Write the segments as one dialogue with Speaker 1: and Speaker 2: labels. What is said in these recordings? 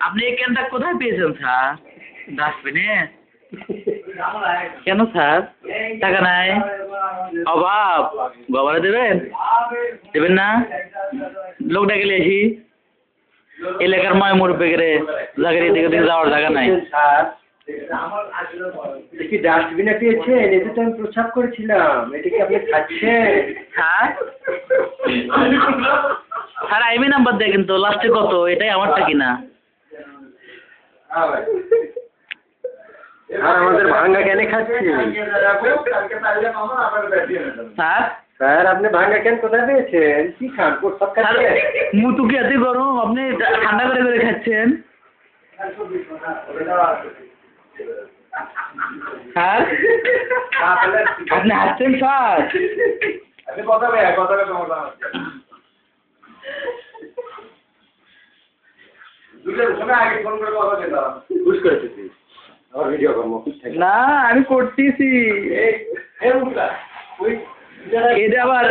Speaker 1: আপনি এই ক্যানটা কোথায় পেয়েছেন স্যার? ডাস্টবিনে? কেন স্যার? টাকা নাই? অভাব? গবারে দেবেন? দেবেন না? লোক ডেকে নিয়ে আসি? এলাকার ময় মুরব্বী করে জায়গার এদিকে ওদিকে যাওয়ার জায়গা নাই।
Speaker 2: কি ডাস্টবিনে পেয়েছেন? এতে তো আমি প্রস্রাব করেছিলাম। এটা কি আপনি খাচ্ছেন?
Speaker 1: হ্যাঁ স্যার, আইবি নাম্বার দেয় কিন্তু লাস্টে কত, এটাই আমারটা কিনা।
Speaker 2: আর আমাদের ভাঙ্গা কেন খাচ্ছেন?
Speaker 1: স্যার
Speaker 2: স্যার আপনি ভাঙ্গা কেন কোথায় পেয়েছেন? কি খান? প্রস্রাব
Speaker 1: স্যার,
Speaker 2: খাচ্ছেন?
Speaker 1: মুতু কি এত গরম, আপনি ঠান্ডা করে করে খাচ্ছেন? স্যার আপনি হাসছেন স্যার? না আমি করতেছি এটা আবার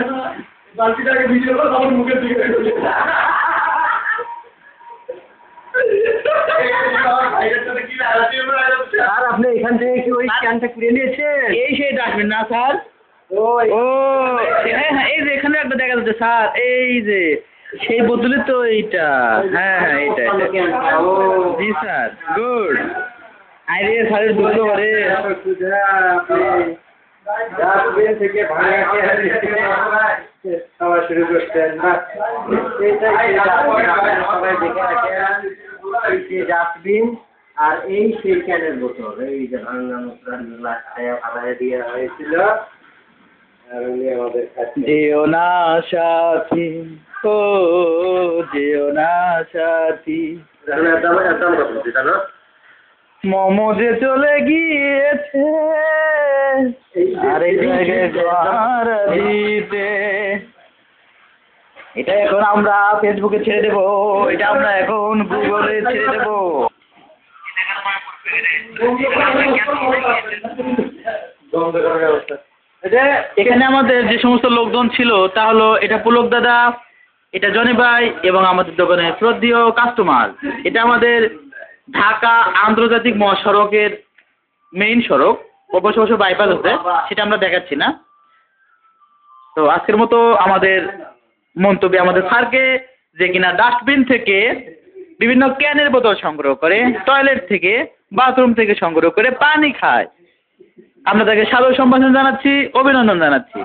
Speaker 2: স্যার আপনি এখান থেকে কি ওই ক্যানটা কিনে নিয়েছেন?
Speaker 1: এই সেই ডাস্টবিন না স্যার? ও হ্যাঁ হ্যাঁ, এই যে এখানে একটা দেখা যাচ্ছে স্যার, এই যে সেই বোতলে তো এইটা। হ্যাঁ হ্যাঁ এইটা
Speaker 2: ও
Speaker 1: জি স্যার, গুড। আরে স্যারের দুঃখ করে
Speaker 2: ডাস্টবিন থেকে ভাঙ্গা খাওয়া শুরু করছেন না? এইটাই সবাই দেখে রাখেন। এই যে ডাস্টবিন আর এই সেই ক্যানের বোতল, এই যে ভাঙ্গা মশলার গ্লাস ফালাই দেওয়া হয়েছিল আর উনি আমাদের কাছে
Speaker 1: যেও না সাথী, ও যেও না সাথী, মমজে চলে গিয়েছে আরেক জায়গায় ঘর দিতে। এটা এখন আমরা ফেসবুকে ছেড়ে দেবো, এটা আমরা এখন গুগলে ছেড়ে দেবো। এখানে আমাদের যে সমস্ত লোকজন ছিল তা হলো, এটা পুলক দাদা, এটা জনি ভাই এবং আমাদের দোকানের শ্রদ্ধেয় কাস্টমার। এটা আমাদের ঢাকা আন্তর্জাতিক মহাসড়কের মেইন সড়ক, অবশ্য অবশ্য বাইপাস আছে, সেটা আমরা দেখাচ্ছি না। তো আজকের মতো আমাদের মন্তব্যে আমাদের স্যারকে, যে কিনা ডাস্টবিন থেকে বিভিন্ন ক্যানের বোতল সংগ্রহ করে, টয়লেট থেকে, বাথরুম থেকে সংগ্রহ করে পানি খায়, আমরা তাকে সাদর সম্ভাষণ জানাচ্ছি, অভিনন্দন জানাচ্ছি।